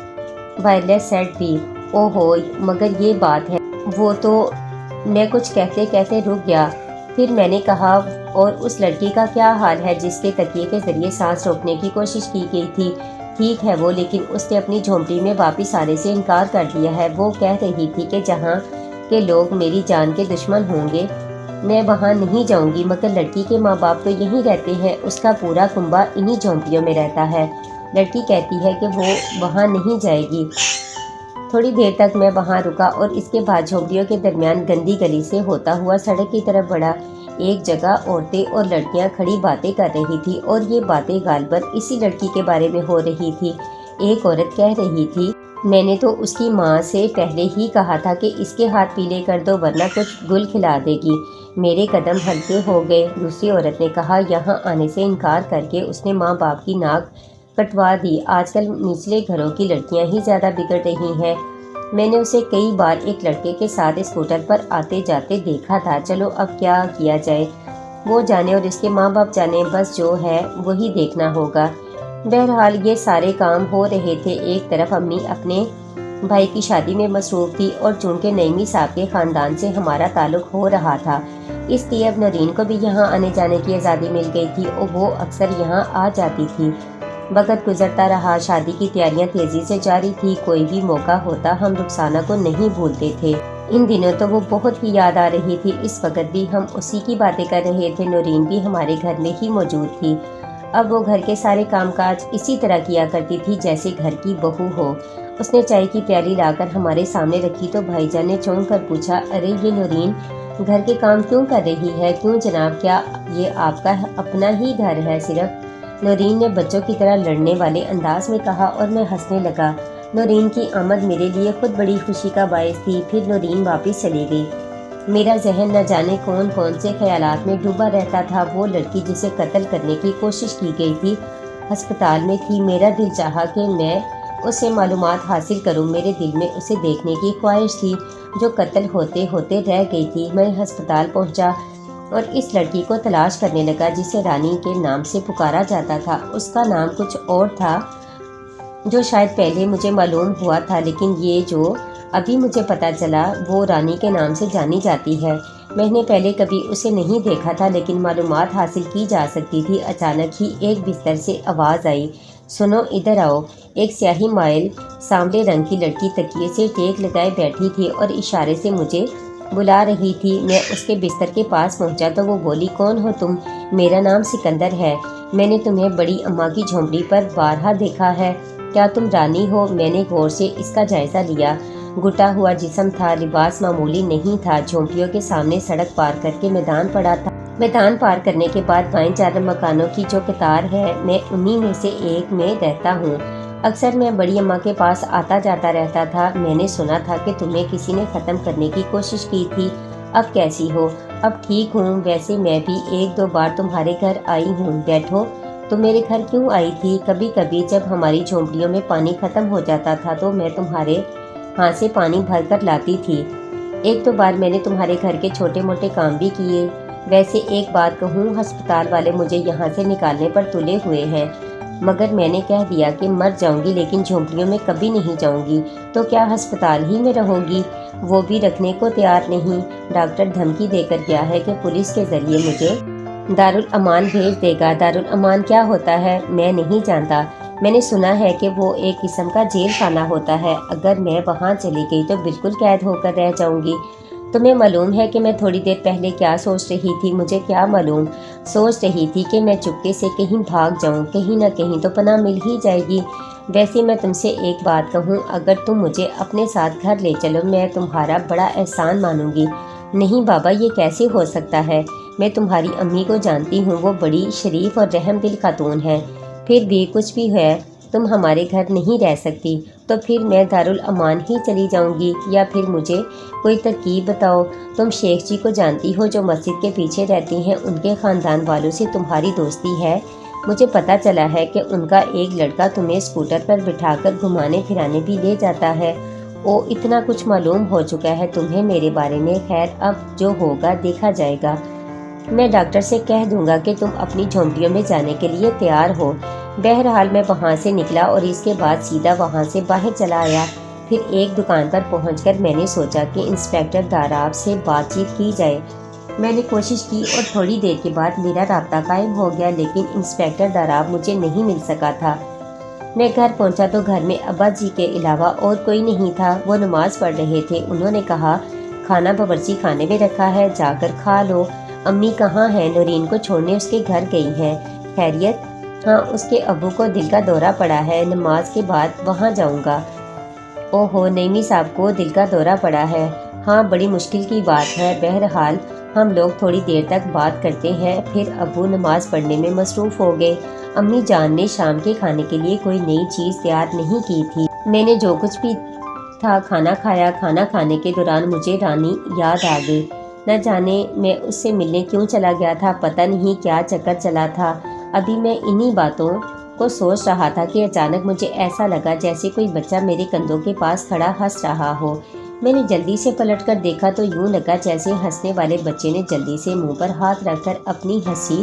وائرلیس سیٹ بھی۔ اوہو مگر یہ بات ہے، وہ تو میں کچھ کہتے کہتے رک گیا۔ پھر میں نے کہا اور اس لڑکی کا کیا حال ہے جس کے تکیے کے ذریعے سانس روکنے کی کوشش کی گئی تھی؟ ٹھیک ہے وہ، لیکن اس نے اپنی جھونپڑی میں واپس آنے سے انکار کر دیا ہے۔ وہ کہہ رہی تھی کہ جہاں کے لوگ میری جان کے دشمن ہوں گے میں وہاں نہیں جاؤں گی، مگر لڑکی کے ماں باپ تو یہیں رہتے ہیں، اس کا پورا کنبہ انہی جھونپڑیوں میں رہتا ہے۔ لڑکی کہتی ہے کہ وہ وہاں نہیں جائے گی۔ تھوڑی دیر تک میں وہاں رکا اور اس کے بعد جھونپڑیوں کے درمیان گندی گلی سے ہوتا ہوا سڑک کی طرف بڑھا۔ ایک جگہ عورتیں اور لڑکیاں کھڑی باتیں کر رہی تھی اور یہ باتیں غالباً اسی لڑکی کے بارے میں ہو رہی تھی۔ ایک عورت کہہ رہی تھی میں نے تو اس کی ماں سے پہلے ہی کہا تھا کہ اس کے ہاتھ پیلے کر دو ورنہ کچھ گل کھلا دے گی، میرے قدم ہلکے ہو گئے۔ دوسری عورت نے کہا یہاں آنے سے انکار کر کے اس نے ماں باپ کی ناک کٹوا دی، آج کل نچلے گھروں کی لڑکیاں ہی زیادہ بگڑ رہی ہیں۔ میں نے اسے کئی بار ایک لڑکے کے ساتھ اسکوٹر پر آتے جاتے دیکھا تھا۔ چلو اب کیا کیا جائے، وہ جانے اور اس کے ماں باپ جانے، بس جو ہے وہی دیکھنا ہوگا۔ بہرحال یہ سارے کام ہو رہے تھے، ایک طرف امی اپنے بھائی کی شادی میں مصروف تھی اور چونکہ نعیمی صاحب کے خاندان سے ہمارا تعلق ہو رہا تھا، اس لیے اب نورین کو بھی یہاں آنے جانے کی آزادی مل گئی تھی اور وہ اکثر یہاں آ جاتی تھی۔ وقت گزرتا رہا، شادی کی تیاریاں تیزی سے جاری تھی، کوئی بھی موقع ہوتا ہم رخسانہ کو نہیں بھولتے تھے۔ ان دنوں تو وہ بہت ہی یاد آ رہی تھی، اس وقت بھی ہم اسی کی باتیں کر رہے تھے۔ نورین بھی ہمارے گھر میں ہی موجود تھی، اب وہ گھر کے سارے کام کاج اسی طرح کیا کرتی تھی جیسے گھر کی بہو ہو۔ اس نے چائے کی پیالی لا کر ہمارے سامنے رکھی تو بھائی جان نے چونک کر پوچھا، ارے یہ نورین گھر کے کام کیوں کر رہی ہے؟ کیوں جناب، کیا یہ آپ کا اپنا ہی گھر ہے صرف؟ نورین نے بچوں کی طرح لڑنے والے انداز میں کہا اور میں ہنسنے لگا۔ نورین کی آمد میرے لیے خود بڑی خوشی کا باعث تھی۔ پھر نورین واپس چلی گئی۔ میرا ذہن نہ جانے کون کون سے خیالات میں ڈوبا رہتا تھا۔ وہ لڑکی جسے قتل کرنے کی کوشش کی گئی تھی ہسپتال میں تھی۔ میرا دل چاہا کہ میں اس سے معلومات حاصل کروں۔ میرے دل میں اسے دیکھنے کی خواہش تھی جو قتل ہوتے ہوتے رہ گئی تھی۔ میں ہسپتال پہنچا اور اس لڑکی کو تلاش کرنے لگا جسے رانی کے نام سے پکارا جاتا تھا۔ اس کا نام کچھ اور تھا جو شاید پہلے مجھے معلوم ہوا تھا، لیکن یہ جو ابھی مجھے پتہ چلا وہ رانی کے نام سے جانی جاتی ہے۔ میں نے پہلے کبھی اسے نہیں دیکھا تھا لیکن معلومات حاصل کی جا سکتی تھی۔ اچانک ہی ایک بستر سے آواز آئی، سنو ادھر آؤ۔ ایک سیاہی مائل سانولے رنگ کی لڑکی تکیے سے ٹیک لگائے بیٹھی تھی اور اشارے سے مجھے بلا رہی تھی۔ میں اس کے بستر کے پاس پہنچا تو وہ بولی، کون ہو تم؟ میرا نام سکندر ہے، میں نے تمہیں بڑی اماں کی جھونپڑی پر بارہا دیکھا ہے، کیا تم رانی ہو؟ میں نے غور سے اس کا جائزہ لیا۔ گھٹا ہوا جسم تھا، لباس معمولی نہیں تھا۔ جھونپڑیوں کے سامنے سڑک پار کر کے میدان پڑا تھا۔ میدان پار کرنے کے بعد بائیں جانب مکانوں کی جو قطار ہے، میں انہی میں سے ایک میں رہتا ہوں۔ اکثر میں بڑی اماں کے پاس آتا جاتا رہتا تھا۔ میں نے سنا تھا کہ تمہیں کسی نے ختم کرنے کی کوشش کی تھی، اب کیسی ہو؟ اب ٹھیک ہوں، ویسے میں بھی ایک دو بار تمہارے گھر آئی ہوں۔ بیٹھو۔ تم میرے گھر کیوں آئی تھی؟ کبھی کبھی جب ہماری جھونپڑیوں میں پانی ختم ہو جاتا تھا تو میں تمہارے ہاں سے پانی بھر کر لاتی تھی۔ ایک دو بار میں نے تمہارے گھر کے چھوٹے موٹے کام بھی کیے۔ ویسے ایک بات کہوں، ہسپتال والے مجھے یہاں سے نکالنے پر تلے ہوئے ہیں، مگر میں نے کہہ دیا کہ مر جاؤں گی لیکن جھونپڑیوں میں کبھی نہیں جاؤں گی۔ تو کیا ہسپتال ہی میں رہو گی؟ وہ بھی رکھنے کو تیار نہیں۔ ڈاکٹر دھمکی دے کر گیا ہے کہ پولیس کے ذریعے مجھے دارالامان بھیج دے گا۔ دارالامان کیا ہوتا ہے؟ میں نہیں جانتا، میں نے سنا ہے کہ وہ ایک قسم کا جیل خانہ ہوتا ہے۔ اگر میں وہاں چلی گئی تو بالکل قید ہو کر رہ جاؤں گی۔ تمہیں معلوم ہے کہ میں تھوڑی دیر پہلے کیا سوچ رہی تھی؟ مجھے کیا معلوم؟ سوچ رہی تھی کہ میں چپکے سے کہیں بھاگ جاؤں، کہیں نہ کہیں تو پناہ مل ہی جائے گی۔ ویسے میں تم سے ایک بات کہوں، اگر تم مجھے اپنے ساتھ گھر لے چلو میں تمہارا بڑا احسان مانوں گی۔ نہیں بابا، یہ کیسے ہو سکتا ہے؟ میں تمہاری امی کو جانتی ہوں، وہ بڑی شریف اور رحم دل خاتون ہے۔ پھر بھی کچھ بھی ہے، تم ہمارے گھر نہیں رہ سکتی۔ تو پھر میں دارالامان ہی چلی جاؤں گی، یا پھر مجھے کوئی ترکیب بتاؤ۔ تم شیخ جی کو جانتی ہو جو مسجد کے پیچھے رہتی ہیں، ان کے خاندان والوں سے تمہاری دوستی ہے؟ مجھے پتہ چلا ہے کہ ان کا ایک لڑکا تمہیں اسکوٹر پر بٹھا کر گھمانے پھرانے بھی لے جاتا ہے۔ او، اتنا کچھ معلوم ہو چکا ہے تمہیں میرے بارے میں۔ خیر، اب جو ہوگا دیکھا جائے گا۔ میں ڈاکٹر سے کہہ دوں گا کہ تم اپنی جھونپڑیوں میں جانے کے لیے تیار ہو۔ بہرحال میں وہاں سے نکلا اور اس کے بعد سیدھا وہاں سے باہر چلا آیا۔ پھر ایک دکان پر پہنچ کر میں نے سوچا کہ انسپکٹر داراب سے بات چیت کی جائے۔ میں نے کوشش کی اور تھوڑی دیر کے بعد میرا رابطہ قائم ہو گیا، لیکن انسپکٹر داراب مجھے نہیں مل سکا تھا۔ میں گھر پہنچا تو گھر میں ابا جی کے علاوہ اور کوئی نہیں تھا۔ وہ نماز پڑھ رہے تھے۔ انہوں نے کہا، کھانا باورچی خانے میں رکھا ہے، جا کر کھا لو۔ امی کہاں ہیں؟ نورین کو چھوڑنے اس کے گھر گئی ہیں۔ خیریت؟ ہاں، اس کے ابو کو دل کا دورہ پڑا ہے، نماز کے بعد وہاں جاؤں گا۔ اوہو، نعیمی صاحب کو دل کا دورہ پڑا ہے؟ ہاں، بڑی مشکل کی بات ہے۔ بہرحال ہم لوگ تھوڑی دیر تک بات کرتے ہیں، پھر ابو نماز پڑھنے میں مصروف ہو گئے۔ امی جان نے شام کے کھانے کے لیے کوئی نئی چیز تیار نہیں کی تھی۔ میں نے جو کچھ بھی تھا کھانا کھایا۔ کھانا کھانے کے دوران مجھے رانی یاد آ گئی۔ نہ جانے میں اس سے ملنے کیوں چلا گیا تھا، پتہ نہیں کیا چکر چلا تھا۔ ابھی میں انہی باتوں کو سوچ رہا تھا کہ اچانک مجھے ایسا لگا جیسے کوئی بچہ میرے کندھوں کے پاس کھڑا ہنس رہا ہو۔ میں نے جلدی سے پلٹ کر دیکھا تو یوں لگا جیسے ہنسنے والے بچے نے جلدی سے منہ پر ہاتھ رکھ کر اپنی ہنسی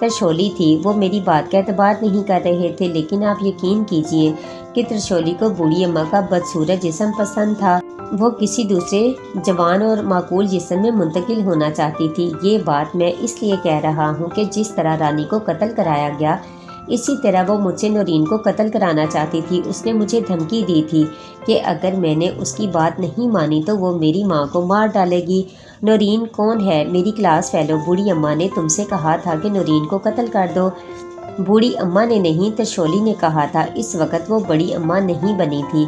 ترشولی تھی۔ وہ میری بات کا اعتبار نہیں کر رہے تھے، لیکن آپ یقین کیجئے کہ ترشولی کو بوڑھی اماں کا بدصورت جسم پسند تھا۔ وہ کسی دوسرے جوان اور معقول جسم میں منتقل ہونا چاہتی تھی۔ یہ بات میں اس لیے کہہ رہا ہوں کہ جس طرح رانی کو قتل کرایا گیا، اسی طرح وہ مجھ سے نورین کو قتل کرانا چاہتی تھی۔ اس نے مجھے دھمکی دی تھی کہ اگر میں نے اس کی بات نہیں مانی تو وہ میری ماں کو مار ڈالے گی۔ نورین کون ہے؟ میری کلاس فیلو بوڑھی اماں نے تم سے کہا تھا کہ نورین کو قتل کر دو۔ بوڑھی اماں نے نہیں، ترشولی نے کہا تھا۔ اس وقت وہ بڑی اماں نہیں بنی تھی۔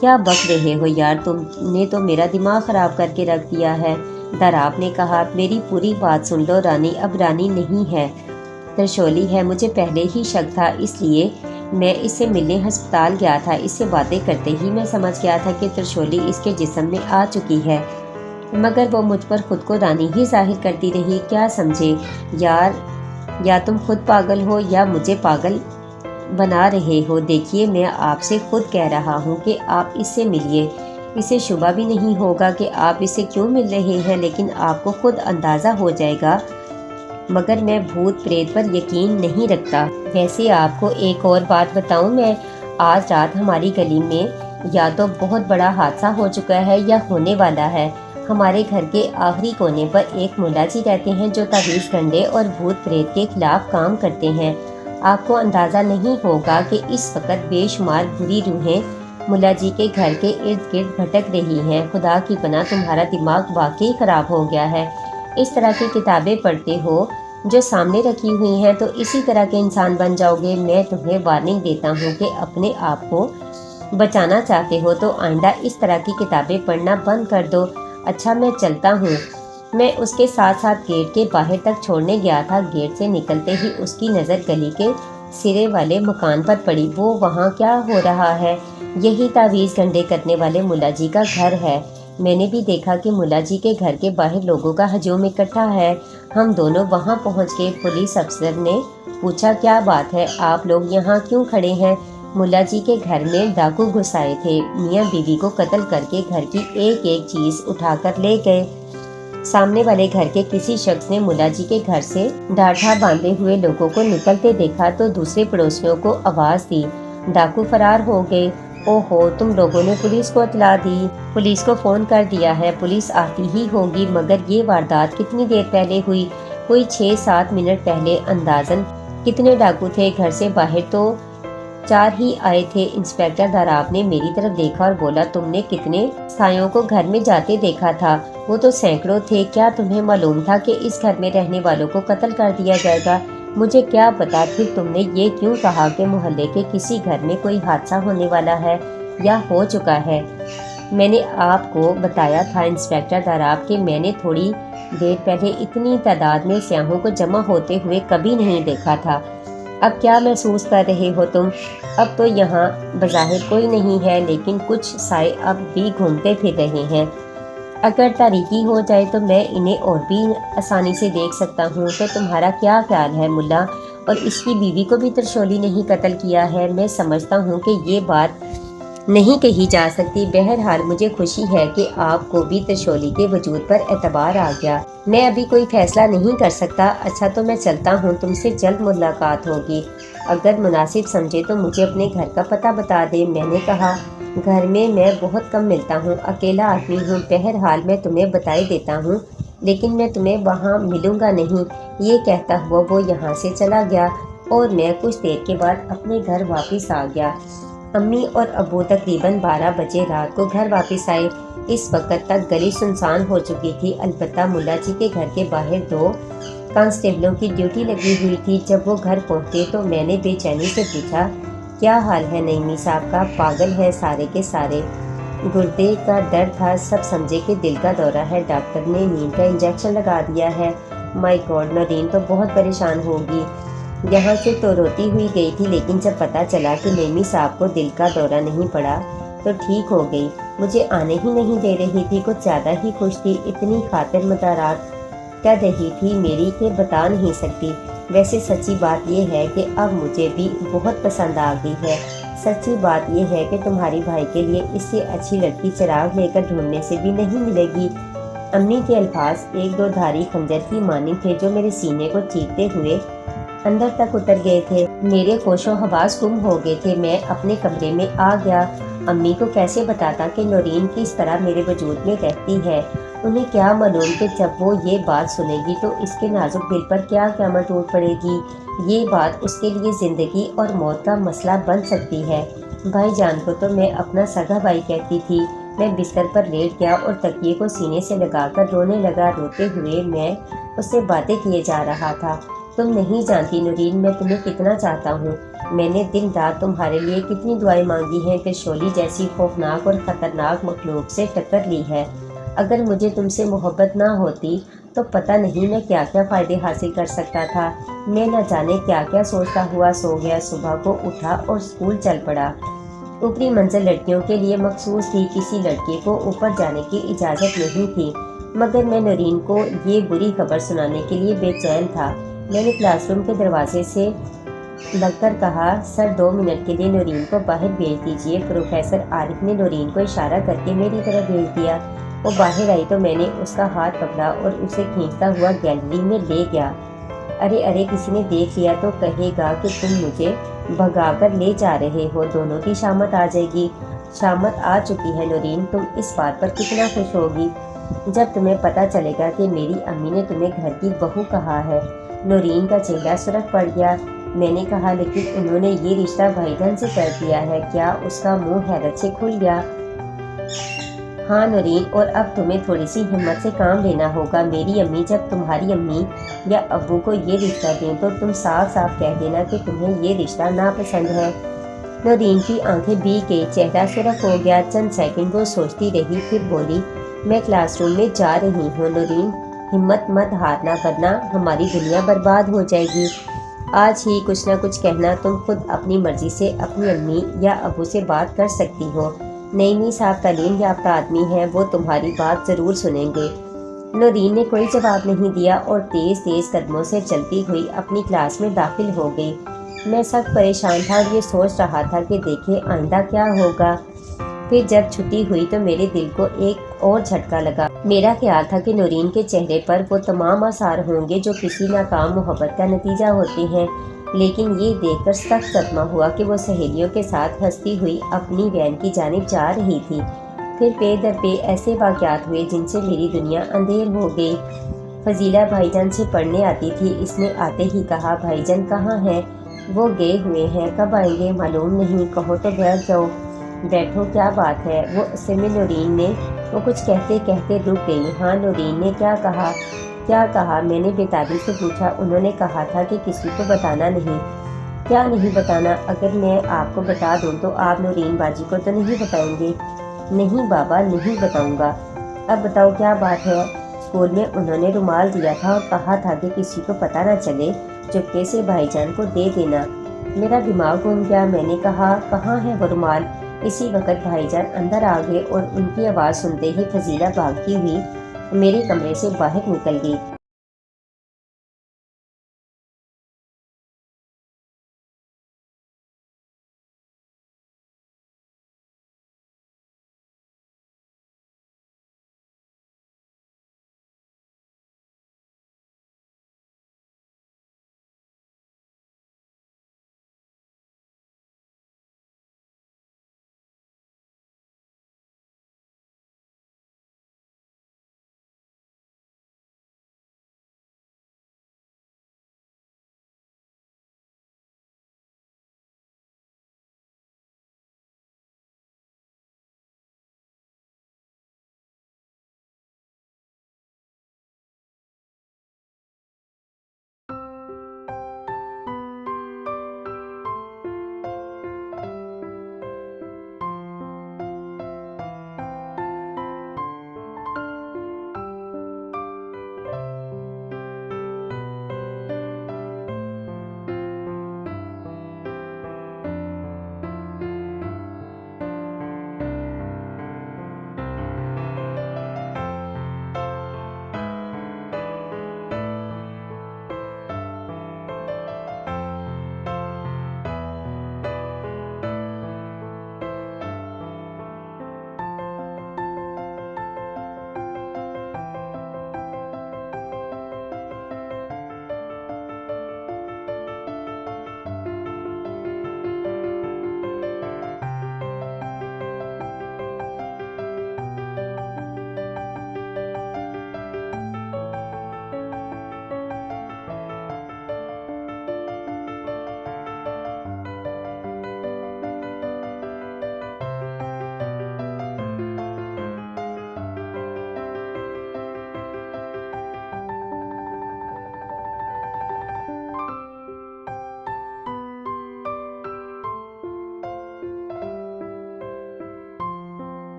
کیا بک رہے ہو یار، تم نے تو میرا دماغ خراب کر کے رکھ دیا ہے، داراب نے کہا۔ میری پوری بات سن لو رانی، اب رانی نہیں ہے، ترشولی ہے۔ مجھے پہلے ہی شک تھا، اس لیے میں اس سے ملنے ہسپتال گیا تھا۔ اس سے باتیں کرتے ہی میں سمجھ گیا تھا کہ ترشولی اس کے جسم میں آ چکی ہے، مگر وہ مجھ پر خود کو رانی ہی ظاہر کرتی رہی۔ کیا سمجھے یار، یا تم خود پاگل ہو یا مجھے پاگل بنا رہے ہو۔ دیکھیے میں آپ سے خود کہہ رہا ہوں کہ آپ اس سے ملیے، اسے شبہ بھی نہیں ہوگا کہ آپ اس سے کیوں مل رہے ہیں، لیکن آپ کو خود اندازہ ہو جائے گا۔ مگر میں بھوت پریت پر یقین نہیں رکھتا۔ ویسے آپ کو ایک اور بات بتاؤں، میں آج رات ہماری گلی میں یا تو بہت بڑا حادثہ ہو چکا ہے یا ہونے والا ہے۔ ہمارے گھر کے آخری کونے پر ایک ملا جی رہتے ہیں جو تعویذ گنڈے اور بھوت پریت کے خلاف کام کرتے ہیں۔ آپ کو اندازہ نہیں ہوگا کہ اس وقت بے شمار بری روحیں ملا جی کے گھر کے ارد گرد بھٹک رہی ہیں۔ خدا کی پناہ تمہارا دماغ واقعی خراب ہو گیا ہے۔ اس طرح کی کتابیں پڑھتے ہو جو سامنے رکھی ہوئی ہیں تو اسی طرح کے انسان بن جاؤ گے۔ میں تمہیں وارننگ دیتا ہوں کہ اپنے آپ کو بچانا چاہتے ہو تو آئندہ اس طرح کی کتابیں پڑھنا بند کر دو۔ اچھا میں چلتا ہوں۔ میں اس کے ساتھ ساتھ گیٹ کے باہر تک چھوڑنے گیا تھا۔ گیٹ سے نکلتے ہی اس کی نظر گلی کے سرے والے مکان پر پڑی۔ وہ وہاں کیا ہو رہا ہے؟ یہی تعویذ گنڈے کرنے والے ملا جی کا گھر ہے۔ میں نے بھی دیکھا کہ ملا جی کے گھر کے باہر لوگوں کا ہجوم اکٹھا ہے۔ ہم دونوں وہاں پہنچ کے پولیس افسر نے پوچھا کیا بات ہے، آپ لوگ یہاں کیوں کھڑے ہیں؟ ملا جی کے گھر میں ڈاکو گھس آئے تھے، میاں بیوی کو قتل کر کے گھر کی ایک ایک چیز اٹھا کر لے گئے۔ سامنے والے گھر کے کسی شخص نے ملا جی کے گھر سے ڈاٹھا باندھے ہوئے لوگوں کو نکلتے دیکھا تو دوسرے پڑوسیوں کو آواز دی، ڈاکو فرار ہو گئے۔ اوہو، تم لوگوں نے پولیس کو اطلاع دی؟ پولیس کو فون کر دیا ہے، پولیس آتی ہی ہوگی، مگر یہ واردات کتنی دیر پہلے ہوئی؟ کوئی 6-7 منٹ پہلے۔ اندازاً کتنے ڈاکو تھے؟ گھر سے باہر تو 4 ہی آئے تھے۔ انسپکٹر داراب نے میری طرف دیکھا اور بولا، تم نے کتنے سایوں کو گھر میں جاتے دیکھا تھا؟ وہ تو سینکڑوں تھے۔ کیا تمہیں معلوم تھا کہ اس گھر میں رہنے والوں کو قتل کر دیا جائے گا؟ مجھے کیا پتا؟ پھر تم نے یہ کیوں کہا کہ محلے کے کسی گھر میں کوئی حادثہ ہونے والا ہے یا ہو چکا ہے؟ میں نے آپ کو بتایا تھا انسپکٹر داراب کہ میں نے تھوڑی دیر پہلے اتنی تعداد میں سیاحوں کو جمع ہوتے ہوئے کبھی نہیں دیکھا تھا۔ اب کیا محسوس کر رہے ہو تم؟ اب تو یہاں بظاہر کوئی نہیں ہے، لیکن کچھ سائے اب بھی گھومتے پھر رہے ہیں۔ اگر تاریکی ہو جائے تو میں انہیں اور بھی آسانی سے دیکھ سکتا ہوں۔ تو تمہارا کیا خیال ہے؟ ملا اور اس کی بیوی کو بھی ترشولی نے ہی قتل کیا ہے؟ میں سمجھتا ہوں کہ یہ بات نہیں کہی جا سکتی۔ بہرحال مجھے خوشی ہے کہ آپ کو بھی ترشولی کے وجود پر اعتبار آ گیا۔ میں ابھی کوئی فیصلہ نہیں کر سکتا۔ اچھا تو میں چلتا ہوں، تم سے جلد ملاقات ہوگی۔ اگر مناسب سمجھے تو مجھے اپنے گھر کا پتہ بتا دے۔ میں نے کہا، گھر میں بہت کم ملتا ہوں، اکیلا آدمی ہوں۔ بہرحال میں تمہیں بتائی دیتا ہوں، لیکن میں تمہیں وہاں ملوں گا نہیں۔ یہ کہتا ہوا وہ یہاں سے چلا گیا اور میں کچھ دیر کے بعد اپنے گھر واپس آ گیا۔ امی اور ابو تقریباً 12 بجے رات کو گھر واپس آئے۔ اس وقت تک گلی سنسان ہو چکی تھی، البتہ ملا جی کے گھر کے باہر 2 کانسٹیبلوں کی ڈیوٹی لگی ہوئی تھی۔ جب وہ گھر پہنچے تو میں نے بے چینی سے پوچھا، کیا حال ہے نعیمی صاحب کا؟ پاگل ہے سارے کے سارے، گردے کا درد تھا، سب سمجھے کہ دل کا دورہ ہے، ڈاکٹر نے نیند کا انجیکشن لگا دیا ہے۔ مائی گاڈ، نورین تو بہت پریشان ہوگی۔ یہاں سے تو روتی ہوئی گئی تھی، لیکن جب پتہ چلا کہ نعیمی صاحب کو دل کا دورہ نہیں پڑا تو ٹھیک ہو گئی۔ مجھے آنے ہی نہیں دے رہی تھی، کچھ زیادہ ہی خوش تھی، اتنی خاطر مدارات کر رہی تھی میری کہ بتا نہیں سکتی۔ ویسے سچی بات یہ ہے کہ اب مجھے بھی بہت پسند آ گئی ہے۔ سچی بات یہ ہے کہ تمہاری بھائی کے لیے اس سے اچھی لڑکی چراغ لے کر ڈھونڈنے سے بھی نہیں ملے گی۔ امی کے الفاظ 1-2 دھاری خنجر کی مانند تھے جو میرے سینے کو چیرتے ہوئے اندر تک اتر گئے تھے۔ میرے ہوش و حواس گم ہو گئے تھے۔ میں اپنے کمرے میں آ گیا۔ امی کو کیسے بتاتا کہ نورین کس طرح میرے وجود میں رہتی ہے۔ انہیں کیا معلوم کہ جب وہ یہ بات سنے گی تو اس کے نازک دل پر کیا قیامت ٹوٹ پڑے گی۔ یہ بات اس کے لیے زندگی اور موت کا مسئلہ بن سکتی ہے۔ بھائی جان کو تو میں اپنا سگا بھائی کہتی تھی۔ میں بستر پر لیٹ گیا اور تکیے کو سینے سے لگا کر رونے لگا۔ روتے ہوئے میں اس سے باتیں کیے جا رہا تھا۔ تم نہیں جانتی نورین، میں تمہیں کتنا چاہتا ہوں۔ میں نے دن رات تمہارے لیے کتنی دعائیں مانگی ہیں کہ شولی جیسی خوفناک اور خطرناک مخلوق سے ٹکر لی ہے۔ اگر مجھے تم سے محبت نہ ہوتی تو پتہ نہیں میں کیا کیا فائدے حاصل کر سکتا تھا۔ میں نہ جانے کیا کیا سوچتا ہوا سو گیا، صبح کو اٹھا اور اسکول چل پڑا۔ اوپری منزل لڑکیوں کے لیے مخصوص تھی، کسی لڑکے کو اوپر جانے کی اجازت نہیں تھی، مگر میں نورین کو یہ بری خبر سنانے کے لیے بے چین تھا۔ میں نے کلاس روم کے دروازے سے لگ کر کہا، سر 2 منٹ کے لیے نورین کو باہر بھیج دیجیے۔ پروفیسر عارف نے نورین کو اشارہ کر کے میری طرف بھیج دیا۔ وہ باہر آئی تو میں نے اس کا ہاتھ پکڑا اور اسے کھینچتا ہوا گیلری میں لے گیا۔ ارے ارے، کسی نے دیکھ لیا تو کہے گا کہ تم مجھے بھگا کر لے جا رہے ہو، دونوں کی شامت آ جائے گی۔ شامت آ چکی ہے نورین، تم اس بات پر کتنا خوش ہوگی جب تمہیں پتہ چلے گا کہ میری امی نے تمہیں گھر کی بہو کہا ہے۔ نورین کا چہرہ سرخ پڑ گیا۔ میں نے کہا، لیکن انہوں نے یہ رشتہ بھائی جان سے کر دیا ہے۔ کیا اس کا منہ حیرت سے کھل گیا؟ ہاں نورین، اور اب تمہیں تھوڑی سی ہمت سے کام لینا ہوگا۔ میری امی جب تمہاری امی یا ابو کو یہ رشتہ دیں تو تم صاف صاف کہہ دینا کہ تمہیں یہ رشتہ ناپسند ہے۔ نورین کی آنکھیں بھیگ گئی، چہرہ سرخ ہو گیا۔ چند سیکنڈ وہ سوچتی رہی، پھر بولی، میں کلاس روم میں جا رہی ہوں۔ نورین، ہمت مت ہارنا ورنہ ہماری دنیا برباد ہو جائے گی۔ آج ہی کچھ نہ کچھ کہنا، تم خود اپنی مرضی سے اپنی امی یا ابو سے بات کر سکتی ہو۔ نئی صاف تعلیم یافتہ آدمی ہیں، وہ تمہاری بات ضرور سنیں گے۔ نورین نے کوئی جواب نہیں دیا اور تیز تیز قدموں سے چلتی ہوئی اپنی کلاس میں داخل ہو گئی۔ میں سخت پریشان تھا اور یہ سوچ رہا تھا کہ دیکھے آئندہ کیا ہوگا۔ پھر جب چھٹی ہوئی تو میرے دل کو ایک اور جھٹکا لگا۔ میرا خیال تھا کہ نورین کے چہرے پر وہ تمام آثار ہوں گے جو کسی ناکام محبت کا نتیجہ ہوتے ہیں، لیکن یہ دیکھ کر سخت صدمہ ہوا کہ وہ سہیلیوں کے ساتھ ہنستی ہوئی اپنی وین کی جانب جا رہی تھی۔ پھر پے در پے ایسے واقعات ہوئے جن سے میری دنیا اندھیر ہو گئی۔ فضیلہ بھائی جان سے پڑھنے آتی تھی، اس نے آتے ہی کہا، بھائی جان کہاں ہیں؟ وہ گئے ہوئے ہیں، کب آئیں گے معلوم نہیں، کہو تو بیٹھ جاؤ۔ بیٹھو، کیا بات ہے؟ وہ سے میں نورین نے وہ کچھ کہتے کہتے رک گئی۔ ہاں نورین نے کیا کہا؟ کیا کہا؟ میں نے بےتابی سے پوچھا۔ انہوں نے کہا تھا کہ کسی کو بتانا نہیں۔ کیا نہیں بتانا؟ اگر میں آپ کو بتا دوں تو آپ نورین باجی کو تو نہیں بتائیں گے؟ نہیں بابا، نہیں بتاؤں گا۔ اب بتاؤ کیا بات ہے؟ اسکول میں انہوں نے رومال دیا تھا اور کہا تھا کہ کسی کو پتہ نہ چلے، چپکے سے بھائی جان کو دے دینا۔ میرا دماغ گھوم گیا۔ میں نے کہا، کہاں ہے وہ رومال؟ اسی وقت بھائی جان اندر آ گئے اور ان کی آواز سنتے ہی فضیلہ بھاگتی ہوئی میرے کمرے سے باہر نکل گئی۔